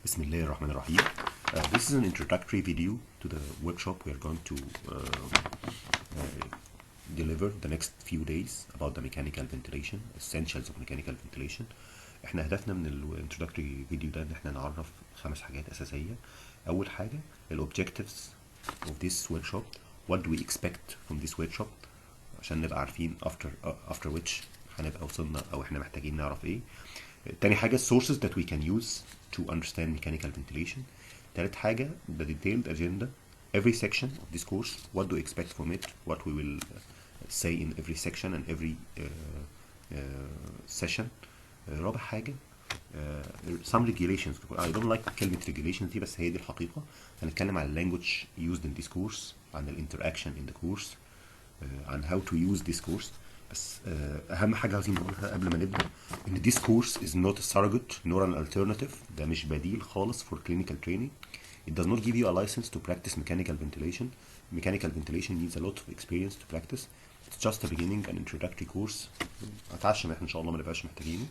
Bismillah ar-Rahman ar-Rahim. This is an introductory video to the workshop we are going to deliver the next few days about the mechanical ventilation, essentials of mechanical ventilation. احنا هدفنا من الانترودكتوري فيديو ده ان احنا نعرف 5 حاجات اساسيه. اول حاجه objectives of this workshop. What do we expect from this workshop عشان نبقى عارفين after which هنبقى وصلنا او احنا محتاجين نعرف ايه. تاني حاجه sources that we can use to understand mechanical ventilation. تالت حاجه the detailed agenda, every section of this course, what do we expect from it, what we will say in every section and every session. رابع حاجه some regulations. I don't like كلمه regulations دي بس هي دي الحقيقه. هنتكلم عن language used in this course, عن الانتراكشن in the course, عن how to use this course. بس اهم حاجه عايزين نقولها قبل ما نبدا ان this course is not a surrogate nor an alternative. ده مش بديل خالص for clinical training. It does not give you a license to practice mechanical ventilation. Mechanical ventilation needs a lot of experience to practice. It's just a beginning, an introductory course. اتعشم احنا ان شاء الله ما نبقاش محتاجينه.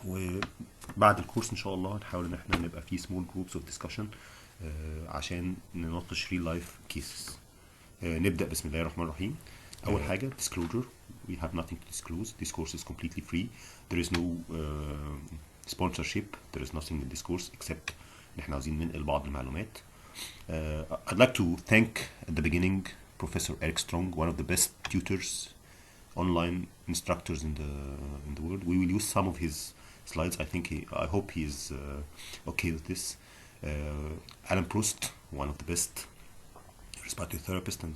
وبعد الكورس ان شاء الله هنحاول ان احنا نبقى في small groups of discussion عشان نناقش real life cases. نبدأ بسم الله الرحمن الرحيم. أول حاجة disclosure. We have nothing to disclose. This course is completely free. There is no sponsorship. There is nothing in this course except إن إحنا عاوزين ننقل بعض المعلومات. I'd like to thank at the beginning Professor Eric Strong, one of the best tutors, online instructors in the world. We will use some of his slides. I hope he is okay with this. Alan Proust, one of the best respiratory therapist and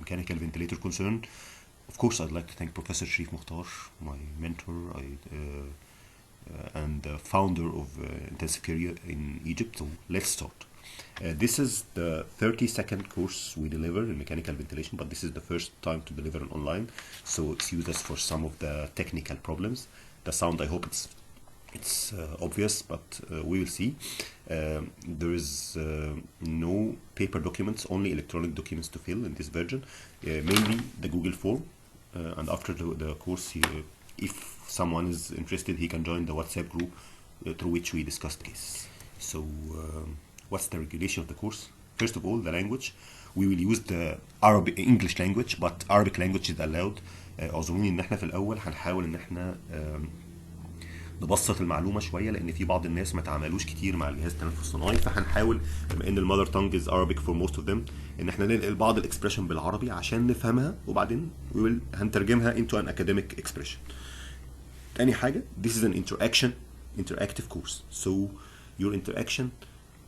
mechanical ventilator concern. Of course, I'd like to thank Professor Sharif Mukhtar, my mentor and founder of intensive care in Egypt. So let's start. This is the 32nd course we deliver in mechanical ventilation, but this is the first time to deliver it online. So excuse us for some of the technical problems. The sound, I hope it's obvious, but we will see. There is no paper documents, only electronic documents to fill in this version, mainly the Google form. And after the course, if someone is interested, he can join the WhatsApp group through which we discussed cases. So what's the regulation of the course? First of all, the language. We will use the English language, but Arabic language is allowed. اعذروني ان احنا في الاول هنحاول ان احنا نبسط المعلومه شويه لان في بعض الناس ما تعاملوش كتير مع الجهاز التنفس الصناعي، فهنحاول بما ان المذر تانج از Arabic for most of them ان احنا ننقل بعض الاكسبريشن بالعربي عشان نفهمها وبعدين هنترجمها into an academic expression. تاني حاجه this is an interactive course, so your interaction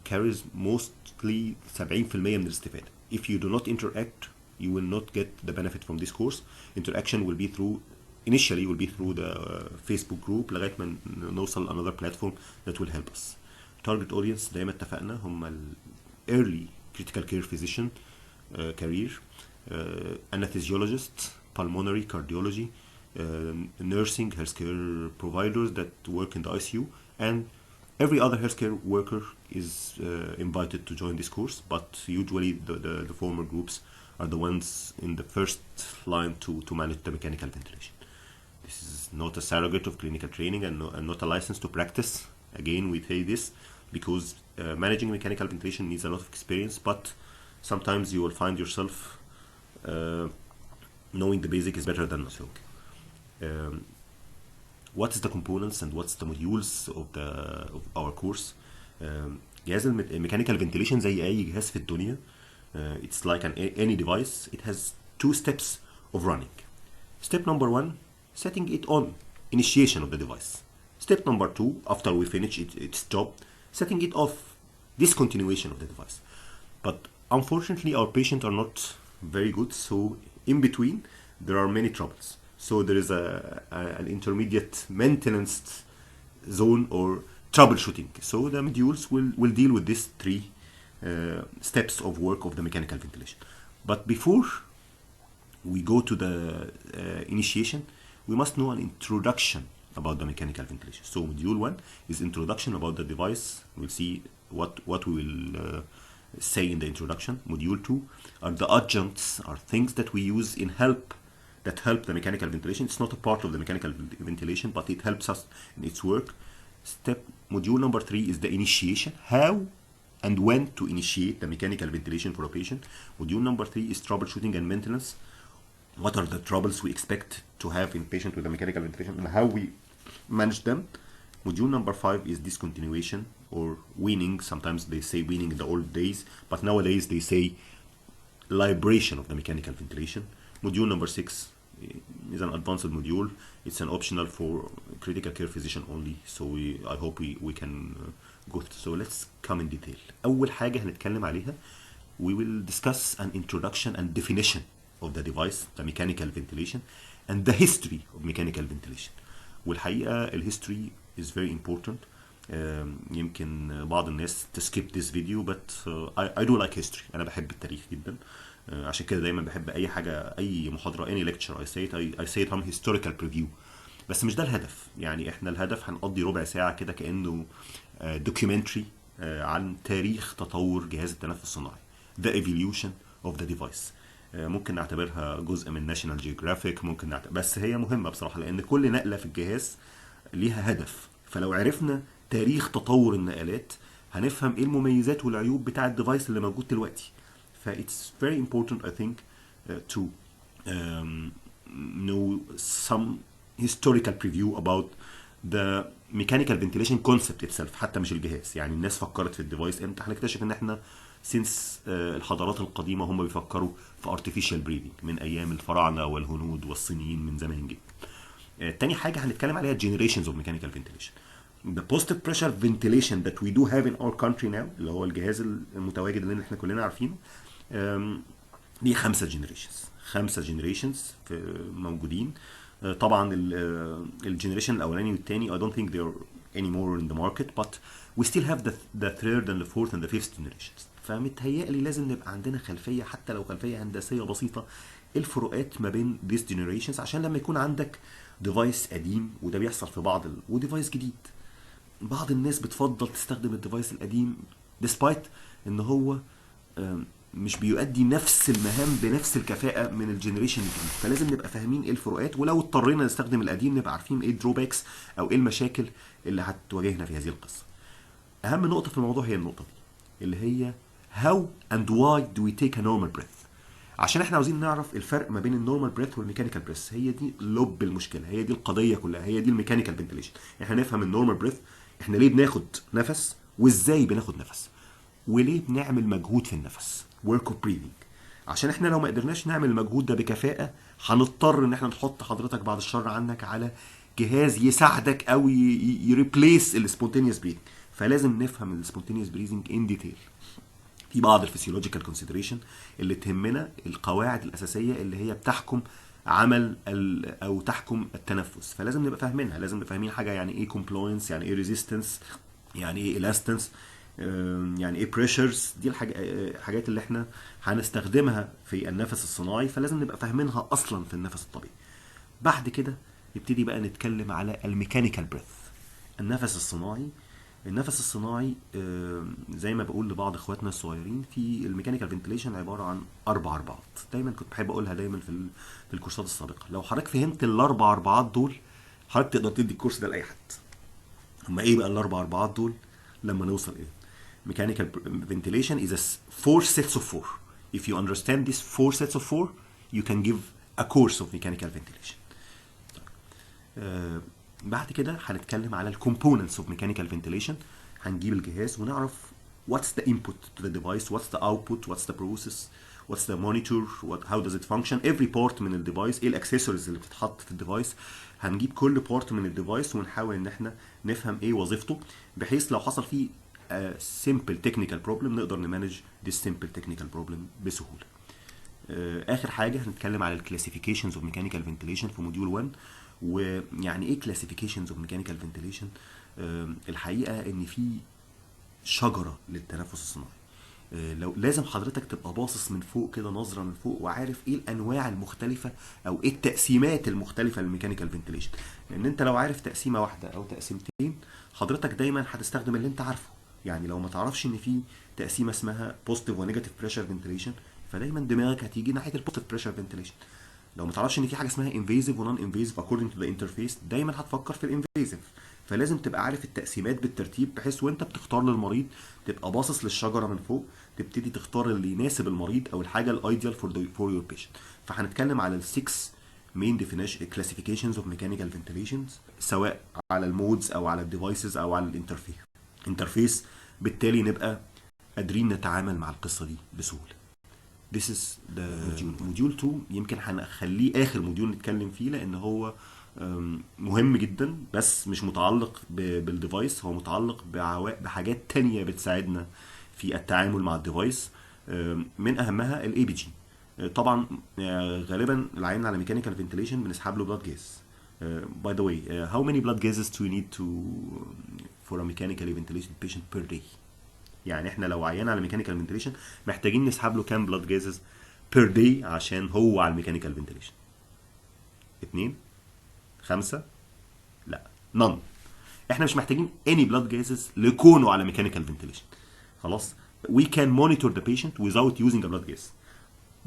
carries mostly 70% من الاستفاده. If you do not interact you will not get the benefit from this course. Interaction will be through the Facebook group لغايه ما نوصل another platform that will help us. Target audience زي ما اتفقنا هم ال early critical care physician career, anesthesiologist, pulmonary cardiology, nursing healthcare providers that work in the ICU, and every other healthcare worker is invited to join this course, but usually the former groups are the ones in the first line to manage the mechanical ventilation. This is not a surrogate of clinical training and not a license to practice. Again, we say this because managing mechanical ventilation needs a lot of experience, but sometimes you will find yourself knowing the basic is better than nothing. What is the components and what's the modules of our course? جهاز الميكانيكال ventilation زي أي جهاز في الدنيا. It's like any device. It has 2 steps of running. Step number 1, setting it on, initiation of the device. Step number 2, after we finish its job, setting it off, discontinuation of the device. But unfortunately our patients are not very good, so in between there are many troubles. So there is an intermediate maintenance zone or troubleshooting. So the modules will deal with these 3 steps of work of the mechanical ventilation. But before we go to the initiation, we must know an introduction about the mechanical ventilation. So module 1 is introduction about the device. We'll see what we will say in the introduction. Module 2 are the adjuncts, are things that we use that help the mechanical ventilation. It's not a part of the mechanical ventilation, but it helps us in its work. Module number 3 is the initiation, how and when to initiate the mechanical ventilation for a patient. Module number 3 is troubleshooting and maintenance. What are the troubles we expect to have in patient with a mechanical ventilation and how we manage them. Module number 5 is discontinuation or weaning. Sometimes they say weaning in the old days, but nowadays they say liberation of the mechanical ventilation. Module number 6 is an advanced module. It's an optional for critical care physician only. So I hope we can go through. So let's come in detail. أول حاجة هنتكلم عليها, we will discuss an introduction and definition of the device, the mechanical ventilation, and the history of mechanical ventilation. والحقيقة الهيستوري is very important. يمكن بعض الناس تسكيب this video, but I do like history. أنا بحب التاريخ جدا. عشان كده دايما بحب أي حاجة, أي محاضرة, any lecture I say it from historical preview. بس مش ده الهدف. يعني احنا الهدف هنقضي ربع ساعة كده كأنه documentary عن تاريخ تطور جهاز التنفس الصناعي. The evolution of the device. ممكن نعتبرها جزء من ناشونال جيوغرافيك, ممكن بس هي مهمة بصراحة, لأن كل نقلة في الجهاز ليها هدف. فلو عرفنا تاريخ تطور النقلات هنفهم ايه المميزات والعيوب بتاع الديفايس اللي موجود دلوقتي. ف it's very important I think to know some historical preview about the mechanical ventilation concept itself. حتى مش الجهاز, يعني الناس فكرت في الديفايس امتى. هنكتشف ان احنا since الحضارات القديمة هم بيفكروا في artificial breathing من ايام الفراعنة والهنود والصينيين من زمان جدا. تاني حاجة هنتكلم عليها generations of mechanical ventilation. The positive pressure ventilation that we do have in our country now, اللي هو الجهاز المتواجد اللي احنا كلنا عارفينه, دي 5 generations موجودين. طبعا الجنريشن الاولاني والثاني I don't think they are anymore in the market, but we still have the third and the fourth and the fifth generations. فمتهيألي لازم نبقى عندنا خلفية, حتى لو خلفية هندسية بسيطة, الفروقات ما بين these generations, عشان لما يكون عندك ديفايس قديم, وده بيحصل في بعض وديفايس جديد, بعض الناس بتفضل تستخدم الديفايس القديم despite ان هو مش بيؤدي نفس المهام بنفس الكفاءة من الجنريشن الجديد. فلازم نبقى فاهمين ايه الفروقات, ولو اضطرينا نستخدم القديم نبقى عارفين ايه الدروباكس او ايه المشاكل اللي هتواجهنا في هذه القصة. اهم نقطة في الموضوع هي النقطة دي, اللي هي how and why do we take a normal breath. عشان احنا عاوزين نعرف الفرق ما بين النورمال بريث والميكانيكال بريث. هي دي لب المشكله, هي دي القضيه كلها, هي دي الميكانيكال فنتيليشن. احنا نفهم النورمال بريث, احنا ليه بناخد نفس وازاي بناخد نفس, وليه بنعمل مجهود في النفس, work of breathing. عشان احنا لو ما قدرناش نعمل المجهود ده بكفاءه هنضطر ان احنا نحط حضرتك بعد الشر عنك على جهاز يساعدك او يريبليس السبونتينيوس بريثنج. فلازم نفهم السبونتينيوس بريثنج ان ديتيل. في بعض الفسيولوجيكال كونسيدريشن اللي تهمنا, القواعد الاساسيه اللي هي بتحكم عمل او تحكم التنفس, فلازم نبقى فاهمينها. لازم نبقى فاهمين حاجه يعني ايه كومبلاينس, يعني ايه ريزيستنس, يعني ايه الاستنس, يعني ايه بريشرز. دي الحاجات اللي احنا هنستخدمها في النفس الصناعي, فلازم نبقى فاهمينها اصلا في النفس الطبيعي. بعد كده نبتدي بقى نتكلم على الميكانيكال بريث, النفس الصناعي. النفس الصناعي زي ما بقول لبعض اخواتنا الصغيرين, في الميكانيكال فنتيليشن عباره عن 4 أربعات. دايما كنت بحب اقولها دايما في الكورسات السابقه. لو حضرتك فهمت ال4 أربعات دول, حضرتك تقدر تدي الكورس ده لاي حد. هما ايه بقى ال4 أربعات دول لما نوصل ايه؟ mechanical ventilation is a 4 sets of 4. If you understand these 4 sets of 4, you can give a course of mechanical ventilation. بعد كده هنتكلم على الكومبوننتس اوف ميكانيكال فنتيليشن. هنجيب الجهاز ونعرف what's the input to the device, what's the output, what's the process, what's the monitor, how does it function, every part من الديفايس, ايه الاكسسوارز اللي بتتحط في الديفايس. هنجيب كل بارت من الديفايس ونحاول ان احنا نفهم ايه وظيفته, بحيث لو حصل فيه simple technical problem نقدر نمانج this simple technical problem بسهوله. اخر حاجه هنتكلم على الكلاسيفيكيشنز اوف ميكانيكال فنتيليشن في موديول 1. ويعني ايه كلاسيفيكيشنز اوف ميكانيكال فنتيليشن؟ الحقيقه ان في شجره للتنفس الصناعي. لو لازم حضرتك تبقى باصص من فوق كده, نظره من فوق, وعارف ايه الانواع المختلفه او ايه التقسيمات المختلفه للميكانيكال فنتيليشن. لان انت لو عارف تقسيمه واحده او تقسيمتين, حضرتك دايما هتستخدم اللي انت عارفه. يعني لو ما تعرفش ان في تقسيمه اسمها بوزيتيف ونيجاتيف بريشر فنتيليشن, فدايما دماغك هتيجي ناحيه البوزيتيف بريشر فنتيليشن. لو ما تعرفش ان في حاجه اسمها انفيزيف ونون انفيزيف according to the interface, دايما هتفكر في الانفيزيف. فلازم تبقى عارف التقسيمات بالترتيب، بحيث وانت بتختار للمريض تبقى باصص للشجره من فوق، تبتدي تختار اللي يناسب المريض او الحاجه الايديال فور يور بيشنت. فهنتكلم على السكس main definition classifications of mechanical ventilations، سواء على المودز او على الديفايسز او على الانترفيس. بالتالي نبقى قادرين نتعامل مع القصه دي بسهوله. This is the موديول 2. يمكن هنخليه اخر موديول نتكلم فيه، لان هو مهم جدا، بس مش متعلق بالديفايس، هو متعلق بحاجات تانية بتساعدنا في التعامل مع الديفايس. من اهمها الاي بي جي. طبعا غالبا العيان على ميكانيكال فنتيليشن بنسحب له بلاد جاز. By the way, how many blood gases do you need for a mechanically ventilation patient per day؟ يعني احنا لو عيان على ميكانيكال فنتيليشن محتاجين نسحب له كام بلاد جازز بير داي عشان هو على الميكانيكال فنتيليشن؟ 2 5 لا none. احنا مش محتاجين any blood gases لكونه على ميكانيكال فنتيليشن. خلاص. we can monitor the patient without using a blood gas,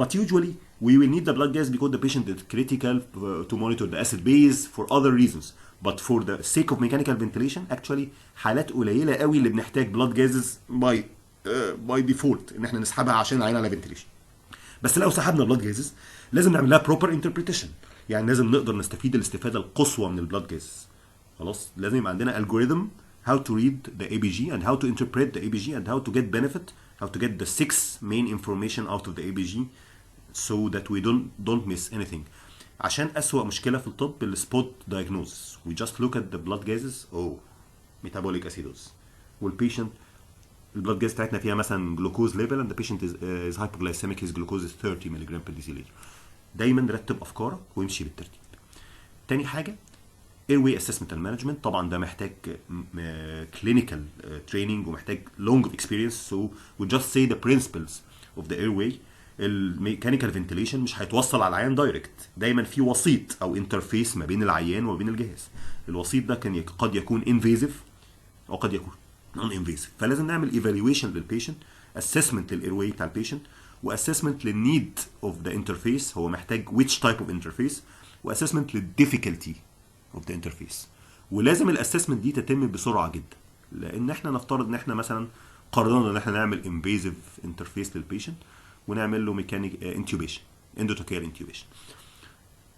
but usually we will need the blood gas because the patient is critical to monitor the acid base for other reasons. But for the sake of mechanical ventilation actually حالات قليله قوي اللي بنحتاج blood gases by default ان احنا نسحبها عشان العين على ventilation. بس لو سحبنا blood gases لازم نعمل لها proper interpretation، يعني لازم نقدر نستفيد الاستفاده القصوى من البلاد جاز. خلاص. لازم يبقى عندنا algorithm how to read the ABG and how to interpret the ABG and how to get benefit, how to get the 6 main information out of the ABG so that we don't miss anything. عشان أسوأ مشكلة في الطب السبوت diagnosis. We just look at the blood gases. oh metabolic acidosis. والبيشنت البلاد جاز بتاعتنا فيها مثلا جلوكوز ليفل and the patient is hypoglycemic, his glucose is 30 ملغ per deciliter. دايما رتب افكارك وامشي بالترتيب. تاني حاجه airway assessment and management. طبعا ده محتاج clinical training ومحتاج long experience. so we just say the principles of the airway. الميكانيكال فنتيليشن مش هيتوصل على العيان دايركت، دايما في وسيط او انترفيس ما بين العيان وما بين الجهاز. الوسيط ده قد يكون invasive او قد يكون non invasive، فلازم نعمل evaluation للبيشنت، assessment للايرواي بتاع البيشنت، واسسمنت للنيد اوف ذا انترفيس، هو محتاج which type of interface، واسسمنت للديفيكالتي اوف ذا انترفيس. ولازم الاسسمنت دي تتم بسرعه جدا، لان احنا نفترض ان احنا مثلا قررنا ان احنا نعمل انفيزيف انترفيس للبيشنت ونعمل له ميكانيك انتوبيشن، اندوتوكيال انتوبيشن.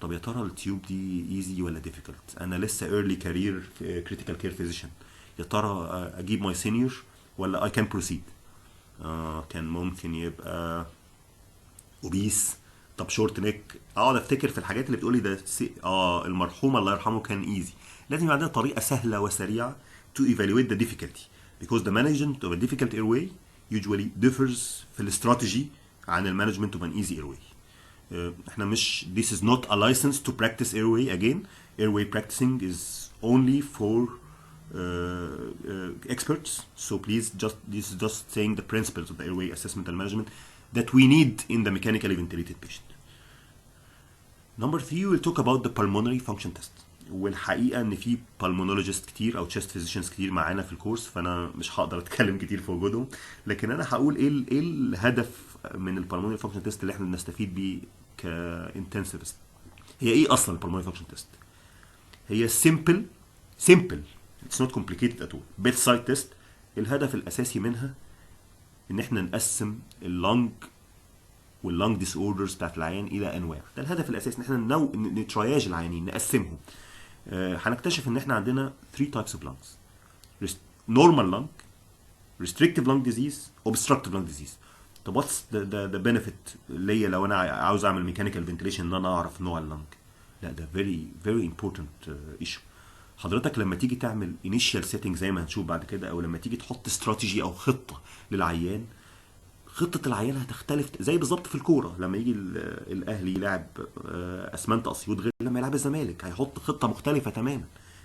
طب يا ترى التيوب دي ايزي ولا ديفيكولت؟ انا لسه ايرلي كارير كريتيكال كير فيزيشن، يا ترى اجيب ماي سينيور ولا اي كان بروسيد؟ كان ممكن يبقى اوبيس، طب شورت نيك. اقعد افتكر في الحاجات اللي بتقولي ده المرحوم الله يرحمه كان ايزي. لازم يبقى عندنا طريقه سهله وسريعه to evaluate the difficulty because the management of a difficult airway usually differs في الاستراتيجي عن المانجمنت of an easy airway. احنا مش this is not a license to practice airway again. Airway practicing is only for experts, so please this is just saying the principles of the airway assessment and management that we need in the mechanically ventilated patient. Number 3 we'll talk about the pulmonary function test. والحقيقه ان في pulmonologist كتير او chest physicians كتير معانا في الكورس، فانا مش هقدر اتكلم كتير في وجودهم، لكن انا هقول ايه الهدف من البلمونري فانكشن تيست اللي احنا بنستفيد بيه كانتنسيفست. هي ايه اصلا البلمونري فانكشن تيست؟ هي simple it's not complicated at all bedside test. الهدف الاساسي منها ان احنا نقسم اللنج واللنج ديس اوردرز بتاعت العيان الى انواع. ده الهدف الاساسي، ان احنا نترياج العيانين، نقسمهم. هنكتشف ان احنا عندنا 3 types of lungs: normal lung, restrictive lung disease, obstructive lung disease. طب what's the benefit ليا لو انا عاوز اعمل mechanical ventilation ان انا اعرف نوع اللنج؟ لا ده very important issue. حضرتك لما تيجي تعمل initial setting زي ما هنشوف بعد كده، او لما تيجي تحط استراتيجي او خطه للعيان، خطه العيان هتختلف زي بالظبط في الكوره. لما يجي الاهلي يلعب اسمنت اسيوط غير لما يلعب الزمالك، هيحط خطه مختلفه تماما.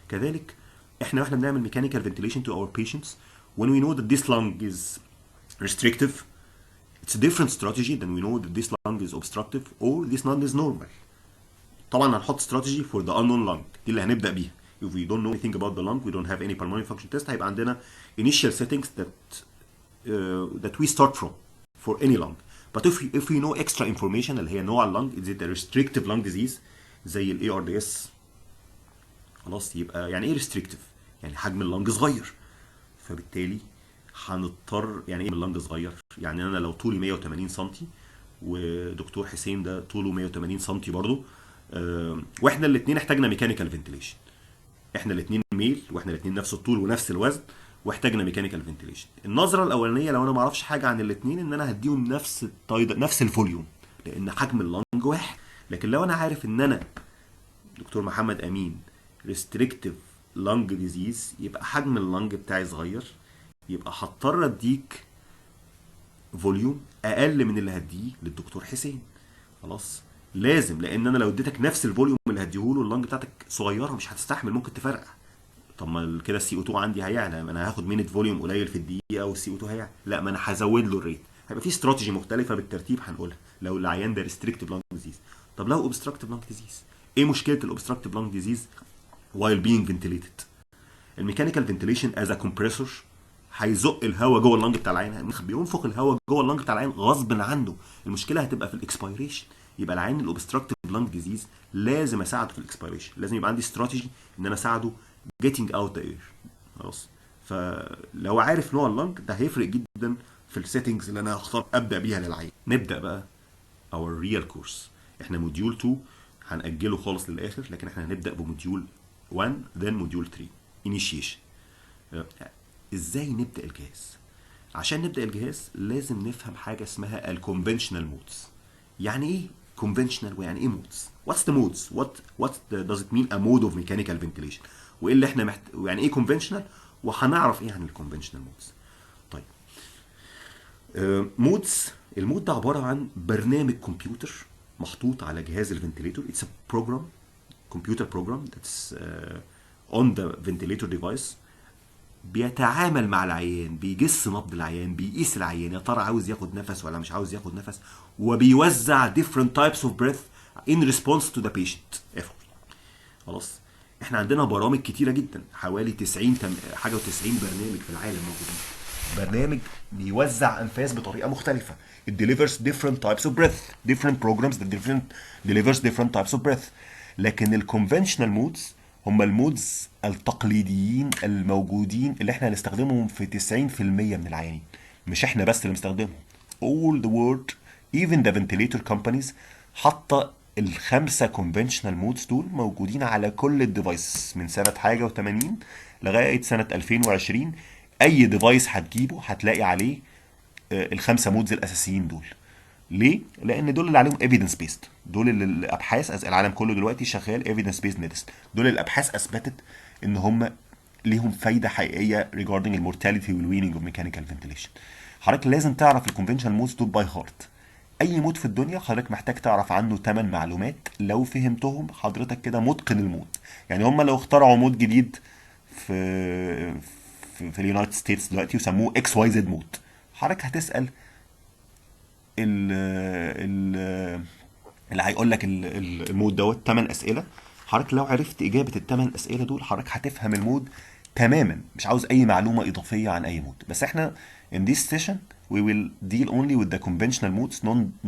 كذلك احنا واحنا بنعمل mechanical ventilation to our patients, when we know that this lung is restrictive, it's a different strategy than we know that this lung is obstructive or this lung is normal. طبعا هنحط strategy for the unknown lung، دي اللي هنبدا بيها. If we don't know anything about the lung, we don't have any pulmonary function test، هيبقى عندنا initial settings that we start from for any lung. But if we know extra information اللي هي نوع اللنج، is it a restrictive lung disease زي ال ARDS، خلاص. يبقى يعني ايه restrictive؟ يعني حجم اللنج صغير، فبالتالي هنضطر. يعني ايه اللنج صغير؟ يعني انا لو طولي 180 سم ودكتور حسين ده طوله 180 سم برضه، واحنا الاثنين احتاجنا ميكانيكال فنتيليشن. احنا الاثنين ميل واحنا الاثنين نفس الطول ونفس الوزن واحتاجنا ميكانيكال فنتيليشن. النظره الاولانيه لو انا ما اعرفش حاجه عن الاثنين ان انا هديهم نفس نفس الفوليوم لان حجم اللنج واحد. لكن لو انا عارف ان انا دكتور محمد امين ريستريكتيف لانج ديزيز، يبقى حجم اللنج بتاعي صغير، يبقى هضطر اديك فوليوم اقل من اللي هديه للدكتور حسين. خلاص لازم، لان انا لو اديتك نفس الفوليوم اللي هديهوله اللنج بتاعتك صغيره مش هتستحمل، ممكن تفرقع. طب ما كده السي او 2 عندي هيعلى، انا هاخد مينت فوليوم قليل في الدقيقه والسي او 2 هيعلى. لا، ما انا هزود له الريت. هيبقى في استراتيجي مختلفه بالترتيب هنقولها لو العيان ده ريستريكتيف لانج ديزيز. طب لو اوبستراكتيف لانج ديزيز، ايه مشكله الاوبستراكتيف لانج ديزيز while being ventilated؟ الميكانيكال فنتيليشن از ا كومبريسور هيزق الهواء جوه اللنج بتاع العين، بينفخ الهواء جوه اللنج بتاع العين غصب عنه. المشكله هتبقى في الاكسبيريشن. يبقى العين الاوبستراكتيف لانج ديزيز لازم اساعده في الاكسبيريشن، لازم يبقى عندي استراتيجي ان انا اساعده getting out the air. خلاص، فلو عارف نوع اللنج ده هيفرق جدا في السيتنجز اللي انا هختار ابدا بيها للعين. نبدا بقى our real course. احنا موديول 2 هنأجله خالص للاخر، لكن احنا هنبدا بموديول 1 then موديول 3 initiation. ازاي نبدا الجهاز؟ عشان نبدا الجهاز لازم نفهم حاجه اسمها الكونفنشنال مودز. يعني ايه conventional ويعني ايه مودز؟ what's the modes what does it mean a mode of mechanical ventilation؟ وايه اللي احنا ويعني ايه conventional، وهنعرف ايه عن الكونفنشنال مودز. طيب، مودز، المود ده عباره عن برنامج كمبيوتر محطوط على جهاز الفنتليتور. اتس بروجرام، كمبيوتر بروجرام ذاتس اون ذا فنتليتور ديفايس، بيتعامل مع العيان، بيجس نبض العيان، بيقيس العيان يا ترى عاوز ياخد نفس ولا مش عاوز ياخد نفس، وبيوزع different types of breath in response to the patient effort. خلاص، احنا عندنا برامج كتيره جدا، حوالي 90 حاجه و90 برنامج في العالم موجودين. برنامج بيوزع انفاس بطريقه مختلفه. It delivers different types of breath, different programs that delivers different types of breath. لكن الكونفنشنال مودز هم المودز التقليديين الموجودين اللي احنا هنستخدمهم في 90% من العيانين. مش احنا بس اللي بنستخدمهم، all the world even the ventilator companies حاطه الخمسه كونفنشنال مودز دول موجودين على كل الديفايس من سنه حاجه و80 لغايه سنه 2020. اي ديفايس هتجيبه هتلاقي عليه الخمسه مودز الاساسيين دول. ليه؟ لان دول اللي عليهم ايفيدنس بيست، دول اللي الابحاث، العالم كله دلوقتي شغال ايفيدنس بيست ميديسن، دول الابحاث اثبتت ان هم ليهم فايده حقيقيه regarding المورتاليتي والويننج اوف ميكانيكال فنتيليشن. حضرتك لازم تعرف الكونفنشنال مودز دول باي هارت. اي مود في الدنيا حضرتك محتاج تعرف عنه 8 معلومات، لو فهمتهم حضرتك كده متقن المود. يعني هم لو اخترعوا مود جديد في اليونايتد ستيتس دلوقتي وسموه اكس واي زد مود، حضرتك هتسال اللي هيقول لك المود دوت 8 اسئله. حضرتك لو عرفت اجابه الثمان اسئله دول حضرتك هتفهم المود تماما، مش عاوز اي معلومه اضافيه عن اي مود. بس احنا in this session we will deal only with the conventional modes,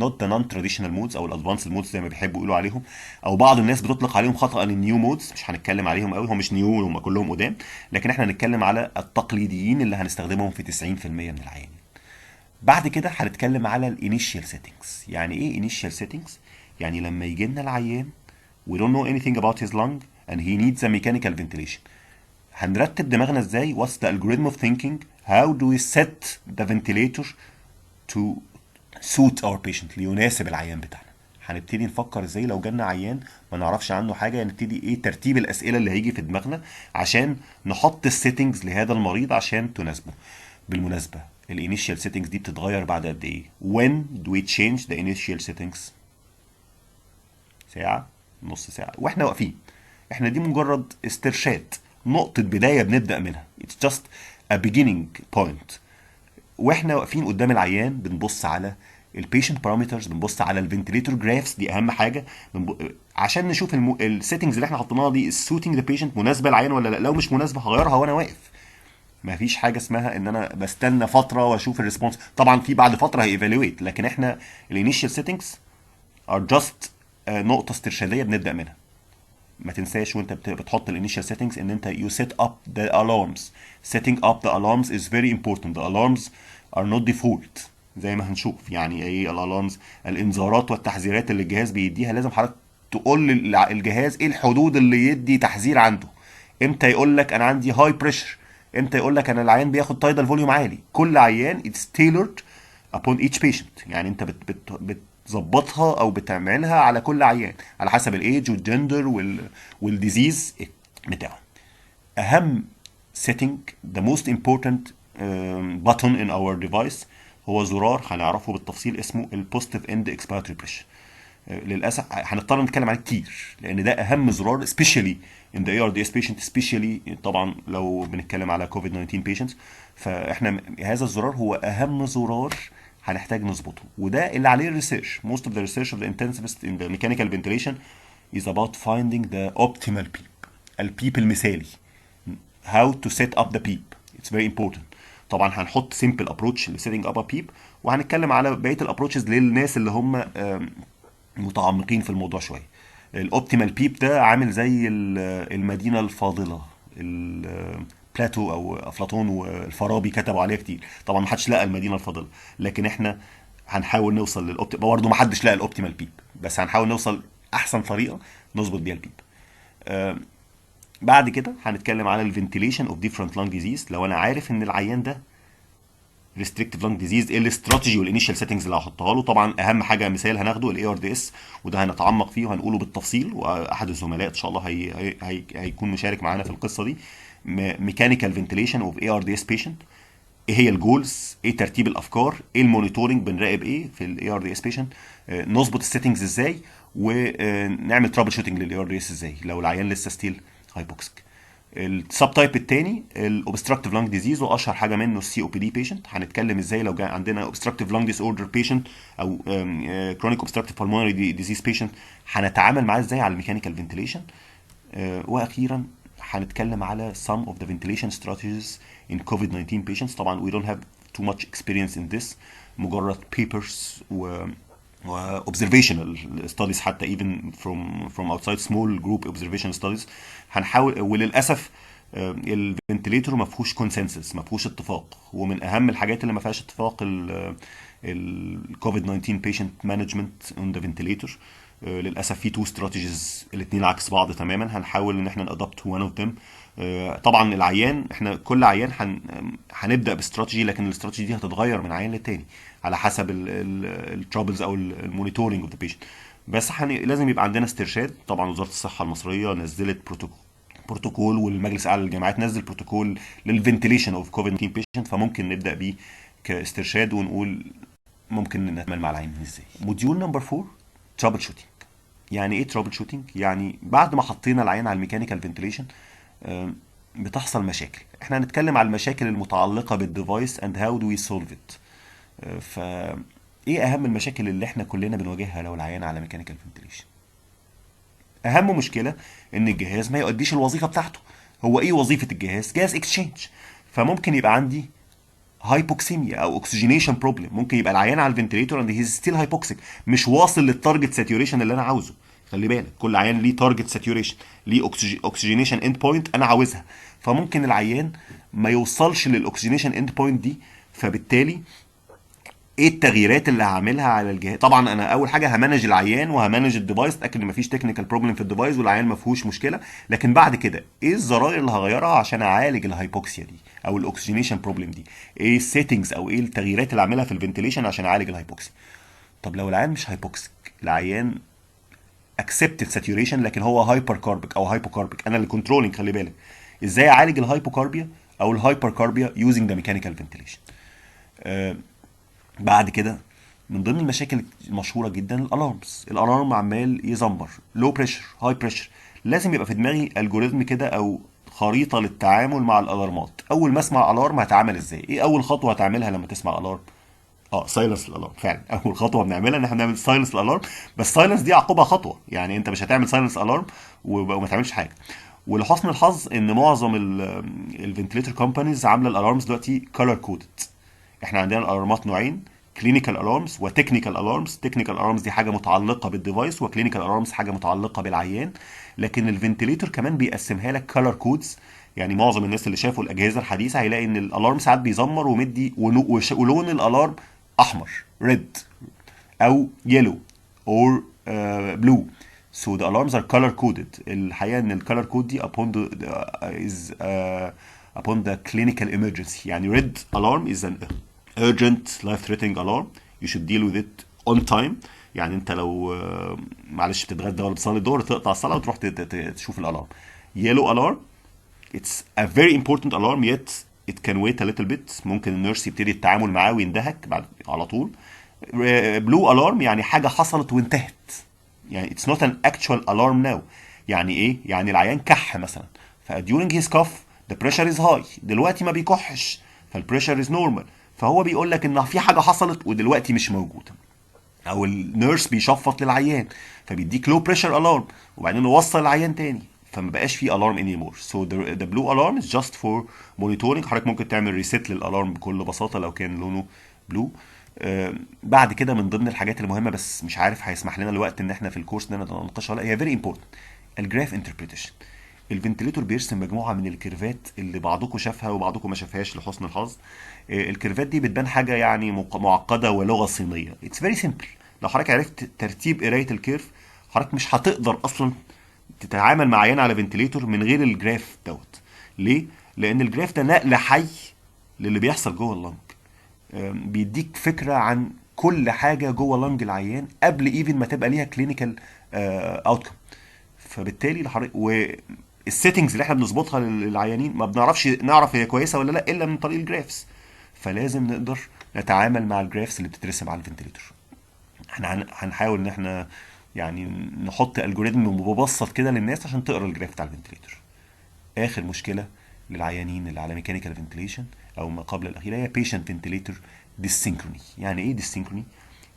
not the non-traditional modes او الادفانس modes زي ما بيحبوا يقولوا عليهم، او بعض الناس بتطلق عليهم خطأ النيو مودز. مش هنتكلم عليهم قوي، هم مش نيو، هم كلهم قدام، لكن احنا هنتكلم على التقليديين اللي هنستخدمهم في 90% من العيانين. بعد كده هنتكلم على الانيشال سيتنجز. يعني ايه انيشال سيتنجز؟ يعني لما يجي لنا العيان we don't know anything about his lung and he needs a mechanical ventilation، هنرتب دماغنا ازاي؟ what's the algorithm of thinking؟ how do we set the ventilator to suit our patient، ليناسب العيان بتاعنا. هنبتدي نفكر ازاي لو جالنا عيان ما نعرفش عنه حاجه، نبتدي ايه ترتيب الاسئله اللي هيجي في دماغنا عشان نحط السيتنجز لهذا المريض عشان تناسبه. بالمناسبه الانيشال سيتنجز دي بتتغير بعد قد ايه؟ when do we change the initial settings؟ ساعه، نص ساعه، واحنا واقفين. احنا دي مجرد استرشاد، نقطه بدايه بنبدا منها. it's just a beginning point. واحنا واقفين قدام العيان بنبص على البيشنت بارامترز، بنبص على الفنتليتور جرافز، دي اهم حاجه عشان نشوف السيتنجز اللي احنا حطيناها دي السوتنج ذا بيشنت، مناسبه للعيان ولا لا. لو مش مناسبه هغيرها وانا واقف. ما فيش حاجه اسمها ان انا بستنى فتره واشوف الريسبونس. طبعا في بعد فتره هيفالويت، لكن احنا الانيشال سيتنجز ار جاست نقطه استرشاديه بنبدا منها. ما تنساش وانت بتحط الانيشال سيتنجز ان انت you set up the alarms. setting up the alarms is very important. the alarms are not default زي ما هنشوف. يعني ايه الالارمز؟ الانذارات والتحذيرات اللي الجهاز بيديها لازم حضرتك تقول للجهاز ايه الحدود اللي يدي تحذير عنده. امتى يقول لك انا عندي هاي بريشر، امتى يقول لك انا العيان بياخد تايدال فوليوم عالي. كل عيان it's tailored upon each patient. يعني انت بتظبطها او بتعملها على كل عيان على حسب الايج والجندر والديزيز بتاعه. اهم setting the most important button in our device هو زرار هنعرفه بالتفصيل اسمه البوزيتيف اند اكسبيراتوري بريشر. للاسف هنضطر نتكلم عليه كتير لان ده اهم زرار especially in the ARDS patient especially طبعا لو بنتكلم على كوفيد 19 patients. فاحنا هذا الزرار هو اهم زرار هنحتاج نظبطه، وده اللي عليه الريسيرش. most of the research of the intensivist in the mechanical ventilation is about finding the optimal PEEP. البيب المثالي. how to set up the PEEP. it's very important. طبعا هنحط simple approach ل setting up a PEEP، وهنتكلم على بقيه الابروتشز للناس اللي هم متعمقين في الموضوع شويه. الاوبتيمال بيب ده عامل زي المدينه الفاضله، بلاتو او افلاطون والفارابي كتبوا عليها كتير. طبعا ما حدش لقى المدينه الفاضله، لكن احنا هنحاول نوصل للاوبتيمال. برضه ما حدش لقى الاوبتيمال بيب، بس هنحاول نوصل احسن طريقه نظبط بيها البيب. بعد كده هنتكلم على الفنتيليشن اوف ديفرنت لانج ديزيز. لو انا عارف ان العيان ده ريستريكتيف لانج ديزيز، ايه الاستراتيجي والانيشال سيتنجز اللي هحطها له؟ طبعا اهم حاجه مثال هناخده الاي ار دي اس، وده هنتعمق فيه وهنقوله بالتفصيل، واحد الزملاء ان شاء الله هيكون مشارك معانا في القصه دي. ميكانيكال فنتيليشن اوف اي ار دي اس بيشنت. ايه هي الجولز؟ ايه ترتيب الافكار؟ ايه المونيتورنج؟ بنراقب ايه في الاي ار دي اس بيشنت؟ نظبط السيتنجز ازاي؟ ونعمل ترابل شوتنج للاي ار دي اس ازاي لو العيان لسه ستيل هايبوكسيك. السب تايب الثاني الاوبستراكتيف لانج ديزيز، واشهر حاجه منه السي او بي دي بيشنت. هنتكلم ازاي لو جاء عندنا اوبستراكتيف لانج ديس اوردر بيشنت او كرونيك اوبستراكتيف بالمونري ديزيز بيشنت، هنتعامل معاه ازاي على الميكانيكال فنتيليشن. واخيرا هنتكلم على some of the ventilation strategies in COVID-19 patients. طبعا we don't have too much experience in this، مجرد papers و observational studies حتى even from outside small group observational studies. هنحاول، وللاسف الفنتليتور ما فيهوش كونسنسس، ما فيهوش اتفاق. ومن اهم الحاجات اللي ما فيهاش اتفاق الكوفيد 19 بيشنت مانجمنت اون ذا فنتليتور. للاسف في تو استراتيجيز الاثنين عكس بعض تماما. هنحاول ان احنا نادبت وان اوف ذيم. طبعا العيان، احنا كل عيان هنبدا باستراتيجي، لكن الاستراتيجي دي هتتغير من عيان للتاني على حسب الترابلز او المونيتورنج اوف ذا بيشنت. بس لازم يبقى عندنا استرشاد. طبعا وزاره الصحه المصريه نزلت بروتوكول، والمجلس الاعلى للجامعات نزل بروتوكول للفنتيليشن اوف كوفيد 19 بيشنت، فممكن نبدا بيه كاسترشاد ونقول ممكن نتعامل مع العين ازاي. موديول نمبر 4 ترابل شوتنج. يعني ايه ترابل شوتنج؟ يعني بعد ما حطينا العين على الميكانيكال فنتيليشن بتحصل مشاكل. احنا هنتكلم على المشاكل المتعلقه بالديفايس اند هاو دو وي سولف ات. ف ايه اهم المشاكل اللي احنا كلنا بنواجهها لو العيان على ميكانيكال فنتيليشن؟ اهم مشكله ان الجهاز ما يؤديش الوظيفه بتاعته. هو ايه وظيفه الجهاز؟ جاز اكسشينج. فممكن يبقى عندي هايبوكسيميا او اوكسجينيشن بروبلم. ممكن يبقى العيان على الفنتيليتور اند هيز ستيل هايبوكسيك، مش واصل للتارجت ساتيوريشن اللي انا عاوزه. خلي بالك كل عيان ليه تارجت ساتيوريشن، ليه اوكسجينيشن اند بوينت انا عاوزها. فممكن العيان ما يوصلش للاوكسجينيشن اند بوينت دي، فبالتالي ايه التغييرات اللي هعملها على الجهاز؟ طبعا انا اول حاجه همانج العيان وهمانج الديفايس، اتاكد ان مفيش تكنيكال بروبلم في الديفايس والعيان ما فيهوش مشكله. لكن بعد كده ايه الزراير اللي هغيرها عشان اعالج الهايبوكسيا دي او الاكسجينيشن بروبلم دي؟ ايه السيتنجز او ايه التغييرات اللي اعملها في الفنتيليشن عشان اعالج الهايبوكسيا؟ طب لو العيان مش هايبوكسيك، العيان اكسبتد ساتوريشن لكن هو هايبر كاربيك او هايبوكاربيك، انا اللي كنترولينج. خلي بالك ازاي اعالج الهايبوكاربيا او الهايبر كاربيا يوزنج ذا ميكانيكال فنتيليشن. بعد كده من ضمن المشاكل المشهوره جدا الالارمز. الالارم عمال يزمر، لو بريشر، هاي بريشر. لازم يبقى في دماغي الجوريزم كده او خريطه للتعامل مع الالارمات. اول ما اسمع الارم هتعامل ازاي؟ ايه اول خطوه هتعملها لما تسمع الارم؟ سايلنس الالارم. فعلا اول خطوه بنعملها ان احنا بنعمل سايلنس الالارم. بس سايلنس دي عقبها خطوه، يعني انت مش هتعمل سايلنس الارم وما تعملش حاجه. ولحسن الحظ ان معظم الفنتليتر كومبانيز عامله الالارمز دلوقتي كولر كودد. احنا عندنا الالارمات نوعين، كلينيكال الارمز وتكنيكال الارمز. تكنيكال الارمز دي حاجه متعلقه بالديفايس، وكلينيكال الارمز حاجه متعلقه بالعيان. لكن الفنتليتور كمان بيقسمها لك كلر كودز. يعني معظم الناس اللي شافوا الاجهزه الحديثه هيلاقي ان الالارم ساعات بيزمر ومدي ولون الالارم احمر ريد او يلو اور بلو. So the alarms are color coded. الحقيقه ان الكالر كود دي upon the clinical emergency. يعني red alarm is an urgent life threatening alarm. You should deal with it on time. يعني انت لو معلش بتتغدى ولا بتصلي الظهر تقطع الصلاه وتروح تشوف الالارم. Yellow alarm, it's a very important alarm yet it can wait a little bit. ممكن النيرس يبتدي التعامل معاه ويندهك بعد على طول. بلو الارم يعني حاجه حصلت وانتهت. يعني it's not an actual alarm now. يعني ايه؟ يعني العيان كح مثلا ف during his cough the pressure is high. دلوقتي ما بيكحش فالبريشر is normal. فهو بيقول لك ان في حاجه حصلت ودلوقتي مش موجوده. او النيرس بيشفط للعيان فبيديك لو بريشر الارم وبعدين يوصل العيان تاني فما بقاش في الارم اني مور. سو ذا بلو الارم از جاست فور مونيتورنج. حضرتك ممكن تعمل ريسيت للالارم بكل بساطه لو كان لونه بلو. بعد كده من ضمن الحاجات المهمه بس مش عارف هيسمح لنا الوقت ان احنا في الكورس ان انا نناقشها ولا، هي فيري امبورتنت، الجراف انتربريتيشن. الفنتليتور بيرسم مجموعه من الكيرفات اللي بعضكم شافها وبعضكم ما شافهاش لحسن الحظ. الكيرفات دي بتبان حاجه يعني معقده ولغه صينيه. اتس فيري سيمبل. لو حضرتك عرفت ترتيب قرايه الكيرف حضرتك مش هتقدر اصلا تتعامل مع عيان على فنتليتور من غير الجراف دوت. ليه؟ لان الجراف ده نقل حي للي بيحصل جوه اللنج. بيديك فكره عن كل حاجه جوه لنج العيان قبل ايفن ما تبقى ليها كلينيكال اوتكم. فبالتالي والسيتنجز اللي احنا بنظبطها للعيانين ما بنعرفش نعرف هي كويسه ولا لا الا من طريق الجرافس. فلازم نقدر نتعامل مع الجرافس اللي بتترسم على الفنتليتور. احنا هنحاول ان احنا يعني نحط الجوريزم مبسط كده للناس عشان تقرا الجراف بتاع الفنتليتور. اخر مشكله للعيانين اللي على ميكانيكال فنتليشن او ما قبل الاخيره هي بيشنت فنتليتور ديسينكروني. يعني ايه ديسينكروني؟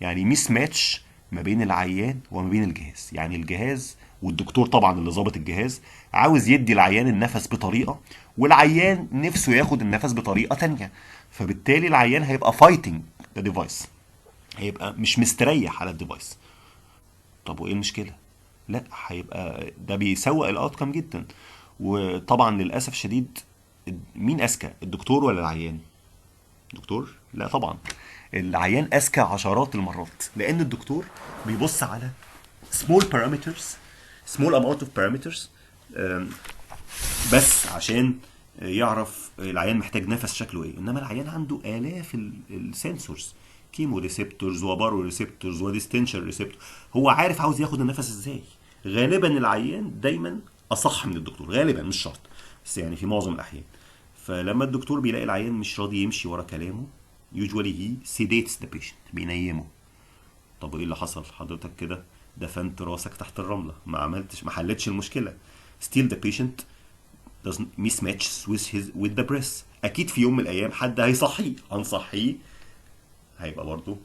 يعني ميس ماتش ما بين العيان وما بين الجهاز. يعني الجهاز والدكتور طبعا اللي ظابط الجهاز عاوز يدي العيان النفس بطريقه والعيان نفسه ياخد النفس بطريقه تانية. فبالتالي العيان هيبقى فايتنج ذا ديفايس، هيبقى مش مستريح على الديفايس. طب وايه المشكله؟ لا، هيبقى ده بيسوق الاوتكم جدا. وطبعا للاسف شديد مين اذكى، الدكتور ولا العيان؟ دكتور؟ لا طبعا، العيان اذكى عشرات المرات. لان الدكتور بيبص على small parameters small amount of parameters بس عشان يعرف العيان محتاج نفس شكله ايه. انما العيان عنده الاف السنسورز، كيمو ريسبتورز وبارو ريسبتورز وديستنشن ريسبتور. هو عارف عاوز ياخد النفس ازاي. غالبا العيان دايما اصح من الدكتور، غالبا مش شرط بس يعني في معظم الاحيان. فلما الدكتور بيلاقي العيان مش راضي يمشي ورا كلامه usually he sedates the patient، بينيمه. طب وايه اللي حصل؟ حضرتك كده دفنت راسك تحت الرمله، ما حلتش المشكله. still the patient doesn't mismatch with the breath. اكيد في يوم من الايام حد هيصحيه، هنصحيه هيبقى برضه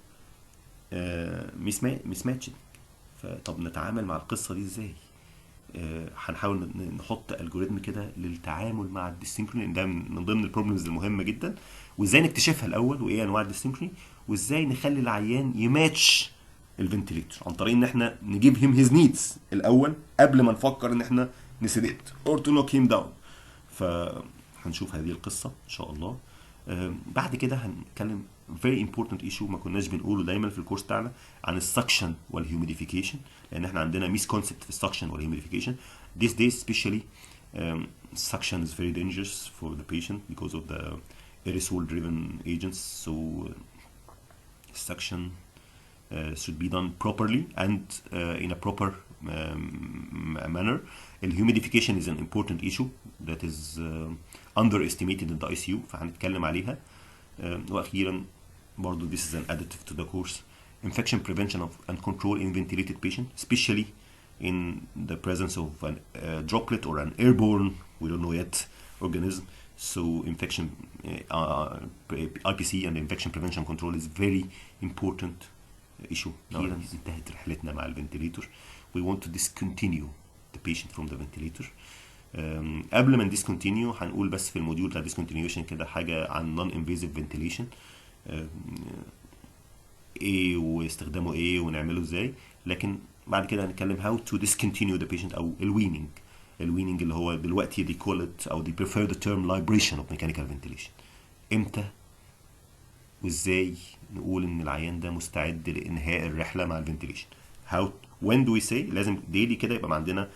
ميس ماتش. فطب نتعامل مع القصه دي ازاي؟ هنحاول نحط الجوريزم كده للتعامل مع الديسينكروني، ده من ضمن البروبلمز المهمه جدا. وازاي نكتشفها الاول وايه انواع الديسينكروني، وازاي نخلي العيان يماتش الفنتليتور عن طريق ان احنا نجيب هيم هيز نيدز الاول قبل ما نفكر ان احنا نسيديت اور تو نوك هيم داون. فهنشوف هذه القصه ان شاء الله. بعد كده هنتكلم very important issue ما كناش بنقوله دايما في الكورس بتاعنا عن السكشن والهيوميديفيكيشن. لان احنا عندنا ميس كونسبت في السكشن والهيوميديفيكيشن. These days especially suction is very dangerous for the patient because of the aerosol driven agents. So suction should be done properly and in a proper manner. الهيوميديفيكيشن is an important issue that is underestimated in the ICU فهنتكلم عليها. واخيرا برضو this is an additive to the course. Infection prevention of and control in ventilated patient, especially in the presence of a droplet or an airborne, we don't know yet, organism. So infection IPC and infection prevention control is very important issue. أخيرا انتهت رحلتنا مع الفنتليتور. We want to discontinue the patient from the ventilator. قبل ما نديسكونتينيو هنقول بس في الموديول بتاع discontinuation كده حاجه عن non invasive ventilation. ايه واستخدامه ايه ونعمله ازاي، لكن بعد كده هنتكلم how to discontinue the patient او الويننج. الويننج اللي هو دلوقتي they call it او they prefer the term libration of mechanical ventilation. امتى وازاي نقول ان العيان ده مستعد لانهاء الرحله مع الفنتيليشن؟ how when do we say؟ لازم ديلي كده يبقى عندنا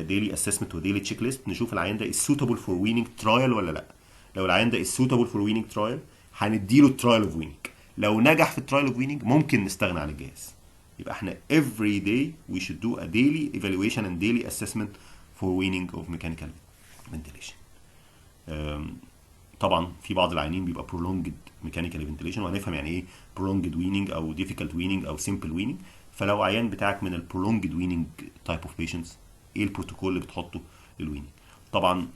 ديلي اسسمنت وديلي تشيك ليست نشوف العيان ده is suitable for weaning trial ولا لا. لو العيان ده is suitable for weaning trial هنديله الترايل اوف ويننج. لو نجح في الترايل اوف ويننج ممكن نستغنى عن الجهاز. يبقى احنا every day we should do a daily evaluation and daily assessment for weaning of mechanical ventilation. طبعا في بعض العيانين بيبقى prolonged mechanical ventilation، وهنفهم يعني ايه prolonged weaning او difficult weaning او simple weaning. فلو عيان بتاعك من ال prolonged weaning type of patients، ايه البروتوكول اللي بتحطه للويننج؟ طبعا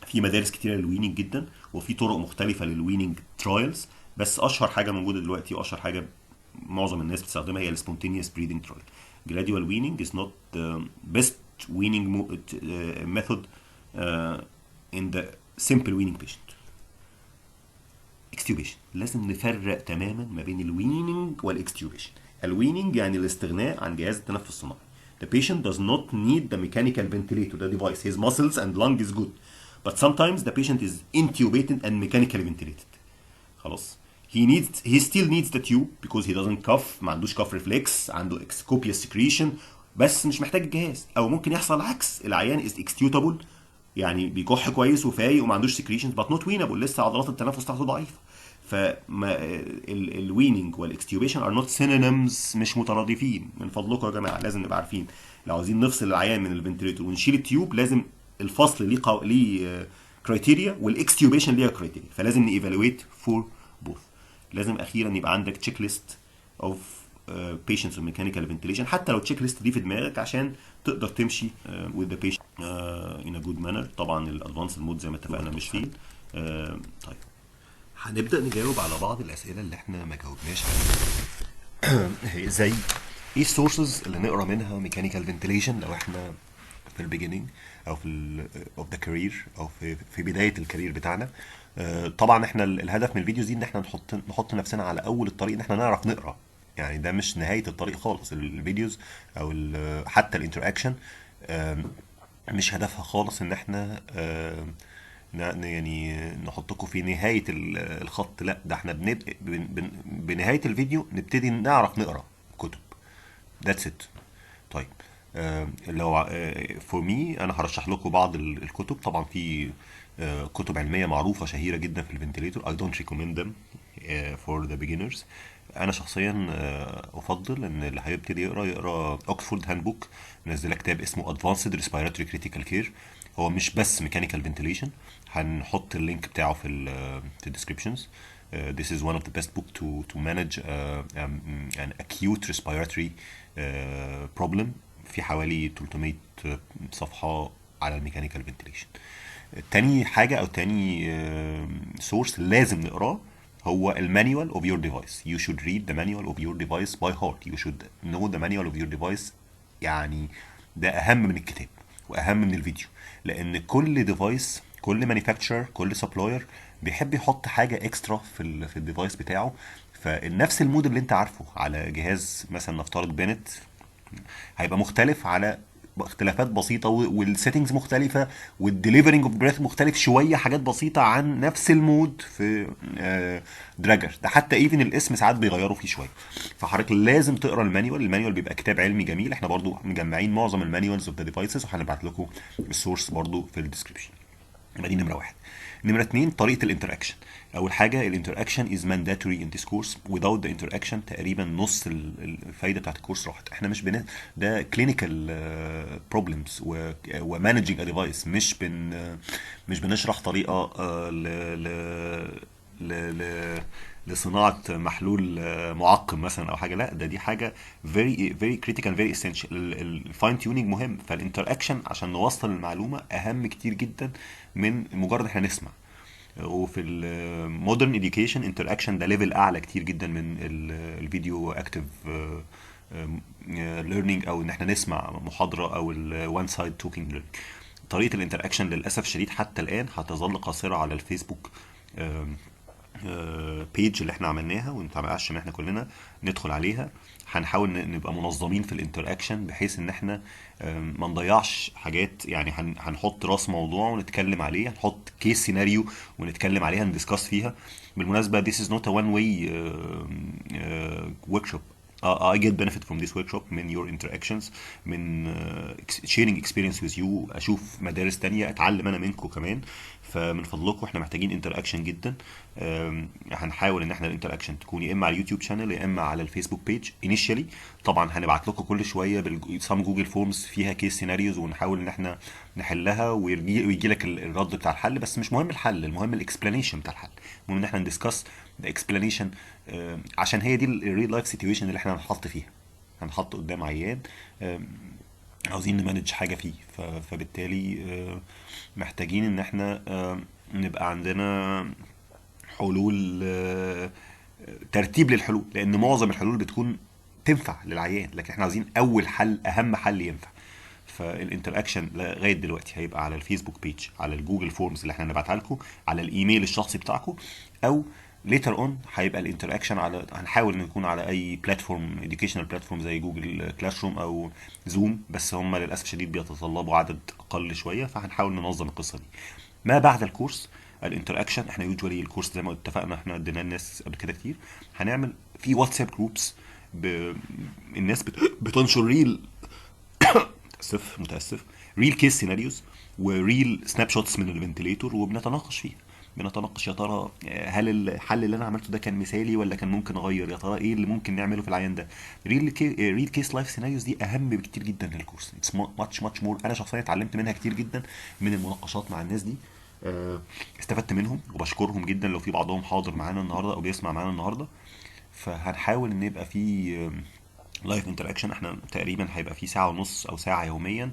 في مدارس كتيره للويننج جدا، وفي طرق مختلفه للويننج ترايلز، بس اشهر حاجه موجوده دلوقتي واشهر حاجه معظم الناس بتستخدمها هي السبونتينيوس بريدنج ترايل. gradual weaning is not best weaning method in the simple weaning patient. extubation لازم نفرق تماما ما بين الويننج والاكستيوبيشن. الويننج يعني الاستغناء عن جهاز التنفس الصناعي. The patient does not need the mechanical ventilator, the device. His muscles and lung is good. But sometimes the patient is intubated and mechanically ventilated. خلاص. He still needs the tube because he doesn't cough، ما عندوش cough reflex، عنده copious secretion، بس مش محتاج الجهاز. او ممكن يحصل عكس، العيان is extubable يعني بيكح كويس وفايق وما عندوش secretions but not weanable، لسه عضلات التنفس بتاعته ضعيفه. فما الويننج والاكستيوبيشن ار نوت سينونيمز، مش مترادفين. من فضلكم يا جماعه لازم نبقى عارفين لو عايزين نفصل العيان من الفنتريتور ونشيل التيوب لازم الفصل ليه كرايتيريا والاكستيوبيشن ليها كرايتيريا، فلازم نيفالويت فور بوث. لازم اخيرا يبقى عندك تشيك ليست اوف patients with mechanical ventilation، حتى لو التشيك ليست دي في دماغك عشان تقدر تمشي with the patient in a good manner. طبعا الادفانس مود زي ما اتفقنا مش فيه. طيب هنبدأ نجاوب على بعض الأسئلة اللي احنا ما جاوبناش عليها. زي ايه السورسز اللي نقرا منها ميكانيكال فنتيليشن لو احنا في البيجيننج او في اوف ذا كارير او في بدايه الكارير بتاعنا. طبعا احنا الهدف من الفيديوز دي ان احنا نحط نفسنا على اول الطريق، ان احنا نعرف نقرا. يعني ده مش نهايه الطريق خالص. الفيديوز او حتى الانتراكشن مش هدفها خالص ان احنا يعني نحطكم في نهاية الخط. لا، ده احنا بنهاية الفيديو نبتدي نعرف نقرا كتب. That's it. طيب لو for me انا هرشح لكم بعض الكتب. طبعا في كتب علمية معروفة شهيرة جدا في الفنتيليتور. I don't recommend them for the beginners. انا شخصيا افضل ان اللي هيبتدي يقرا اوكسفورد هاند بوك، منزله كتاب اسمه Advanced Respiratory Critical Care. هو مش بس ميكانيكال فنتيليشن، هنحط اللينك بتاعه في الديسكريبشنز. This is one of the best book to manage an acute respiratory problem. في حوالي 300 صفحة على الميكانيكال فنتيليشن. تاني حاجة أو تاني سورس لازم نقراه هو المانيوال of your device. You should read the manual of your device by heart. You should know the manual of your device. يعني ده أهم من الكتاب وأهم من الفيديو، لأن كل ديفايس، كل مانيفاكتشر، كل سبلاير بيحب يحط حاجة اكسترا في الديفايس بتاعه. فنفس المود اللي انت عارفه على جهاز مثلا نفترض بنت هيبقى مختلف على اختلافات بسيطه، والسيتنجز مختلفه، والديليفرنج اوف بريث مختلف شويه، حاجات بسيطه عن نفس المود في دراجر ده. حتى ايفن الاسم ساعات بيغيروا فيه شويه. فحضرتك لازم تقرا المانيوال. المانيوال بيبقى كتاب علمي جميل. احنا برضو مجمعين معظم المانيوالز اوف ذا ديفايسز وهنبعت لكم السورس برضو في الديسكربشن. يبقى دي نمره واحد. نمرة 2 طريقة الانتراكشن. أول حاجة الانتراكشن is mandatory in this course. without the interaction تقريبا نص الفايدة بتاعت الكورس راحت. احنا مش ده clinical problems و managing a device. مش بنشرح طريقة لصناعة محلول معقم مثلا أو حاجة. لا، دي حاجة very critical very essential. الفاين تيونينج مهم. فالانتراكشن عشان نوصل المعلومة أهم كتير جدا من مجرد احنا نسمع. وفي المودرن اديوكيشن انتراكشن ده ليفل اعلى كتير جدا من الفيديو اكتيف ليرنينج او ان احنا نسمع محاضره او الوان سايد توكينج ليرنينج. طريقه الانتراكشن للاسف الشديد حتى الان هتظل قاصره على الفيسبوك بيج اللي احنا عملناها ونتعشم ان احنا كلنا ندخل عليها. هنحاول نبقى منظمين في الانتراكشن بحيث ان احنا ما نضيعش حاجات. يعني هنحط راس موضوع ونتكلم عليه، هنحط كيس سيناريو ونتكلم عليها ندiscuss فيها. بالمناسبة this is not a one way workshop. I get benefit from this workshop من your interactions، من sharing experience with you، اشوف مدارس تانية، اتعلم انا منكم كمان. فمن فضلكم احنا محتاجين interaction جدا. هنحاول ان احنا الانتراكشن تكون يا اما على اليوتيوب شانل يا اما على الفيسبوك بيج initially. طبعا هنبعت لكم كل شويه سام جوجل فورمز فيها كيس سيناريوز ونحاول ان احنا نحلها، ويجي لك الرد بتاع الحل. بس مش مهم الحل، المهم الاكسبلانيشن بتاع الحل، المهم ان احنا ندسكس الاكسبلانيشن، عشان هي دي الريل لايف سيتويشن اللي احنا هنحط فيها. هنحط قدام عيان عاوزين نمانج حاجه فيه، فبالتالي محتاجين ان احنا نبقى عندنا حلول، ترتيب للحلول، لان معظم الحلول بتكون تنفع للعيان، لكن احنا عاوزين اول حل، اهم حل ينفع. فالانتراكشن لغايه دلوقتي هيبقى على الفيسبوك بيج، على الجوجل فورمز اللي احنا هنبعتها لكم، على الايميل الشخصي بتاعكم، او ليتر اون هيبقى الانتراكشن على، هنحاول نكون على اي بلاتفورم، اديوكيشنال بلاتفورم زي جوجل كلاس روم او زوم، بس هم للاسف الشديد بيتطلبوا عدد اقل شويه، فهنحاول ننظم القصه دي. ما بعد الكورس الانتراكشن، احنا يوجوالي الكورس زي ما اتفقنا احنا ادينا الناس قبل كده كتير، هنعمل في واتساب جروبس، الناس بتنشر ريل، متاسف، ريل كيس سيناريوز وريل سناب شوتس من الفنتليتور، وبنتناقش فيها. بنتناقش يا ترى هل الحل اللي انا عملته ده كان مثالي ولا كان ممكن اغير، يا ترى ايه اللي ممكن نعمله في العيان ده. ريل كيس لايف سيناريوز دي اهم بكتير جدا من الكورس. اتس ماتش مور. انا شخصيا اتعلمت منها كتير جدا من المناقشات مع الناس دي. استفدت منهم وبشكرهم جدا لو في بعضهم حاضر معانا النهارده او بيسمع معانا النهارده. فهنحاول ان يبقى في لايف انتراكشن. احنا تقريبا هيبقى في ساعه ونص او ساعه يوميا،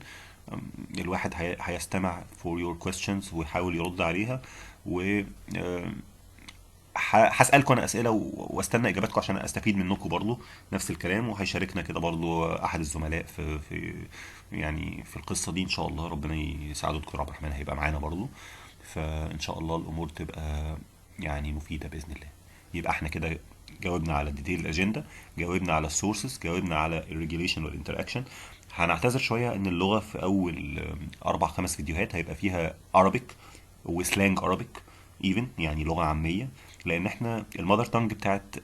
الواحد هيستمع for your questions ويحاول يرد عليها، و هسألكم انا اسئله واستنى اجاباتكم عشان استفيد منكم برضو نفس الكلام. وهيشاركنا كده برضو احد الزملاء في يعني في القصه دي ان شاء الله. ربنا يساعده دكتور عبد الرحمن هيبقى معانا برضو، فان شاء الله الامور تبقى يعني مفيده باذن الله. يبقى احنا كده جاوبنا على الديتيل الاجنده، جاوبنا على السورسز، جاوبنا على الريجوليشن والانتراكشن. هنعتذر شويه ان اللغه في اول اربع خمس فيديوهات هيبقى فيها Arabic وسلانج Arabic ايفن، يعني لغه عاميه، لان احنا المذر تانج بتاعت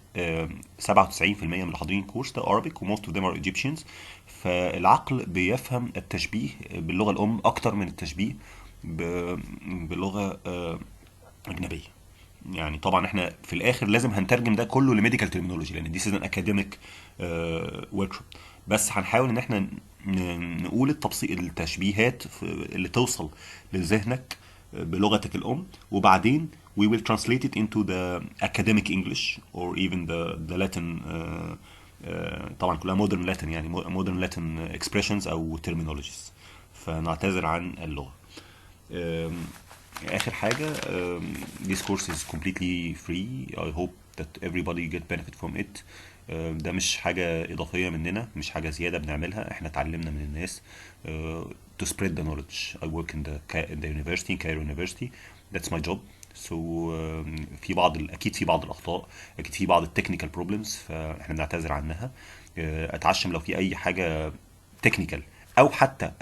97% من اللي حاضرين الكورس ده Arabic وموست اوف ذيم ار Egyptians. فالعقل بيفهم التشبيه باللغه الام اكتر من التشبيه بلغه اجنبيه. يعني طبعا احنا في الاخر لازم هنترجم ده كله لميديكال ترمينولوجي، لان دي سيزون اكاديميك ورك شوب. بس هنحاول ان احنا نقول التشبيهات اللي توصل لذهنك بلغتك الام، وبعدين we will translate it into the academic English or even the Latin. طبعا كلها modern Latin، يعني modern Latin expressions او terminologies. فنعتذر عن اللغة. آخر حاجة this course is completely free. I hope that everybody get benefit from it. ده مش حاجة إضافية مننا، مش حاجة زيادة بنعملها، احنا اتعلمنا من الناس to spread the knowledge. I work in the university in Cairo University. That's my job. So في بعض أكيد في بعض الأخطاء، أكيد في بعض التكنيكال بروبلمز، فاحنا بنعتذر عنها. أتعشم لو في أي حاجة تكنيكال أو حتى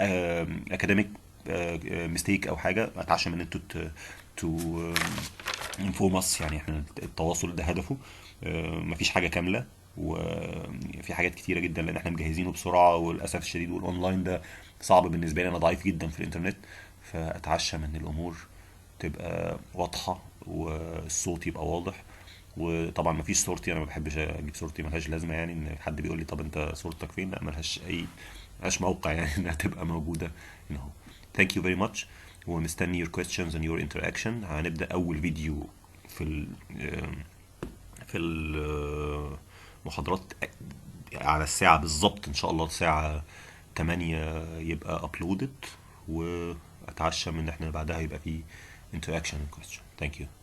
أكاديميك ميستيك او حاجه، اتعشم ان انتوا تو انفورماس. يعني احنا التواصل ده هدفه. مفيش حاجه كامله، وفي حاجات كتيره جدا لان احنا مجهزينه بسرعه، وللاسف الشديد والاونلاين ده صعب بالنسبه لي، انا ضعيف جدا في الانترنت. فاتعشم ان الامور تبقى واضحه والصوت يبقى واضح. وطبعا مفيش صورتي، انا ما بحبش اجيب صورتي، ملهاش لازمه يعني ان حد بيقول لي طب انت صورتك فين، لا ملهاش موقع يعني انها تبقى موجوده هنا اهو. Thank you very much، ومستني your questions and your interaction. هنبدأ أول فيديو في المحاضرات على الساعة بالظبط إن شاء الله، الساعة 8 يبقى uploaded، وأتعشم إن احنا بعدها يبقى في interaction and question. Thank you.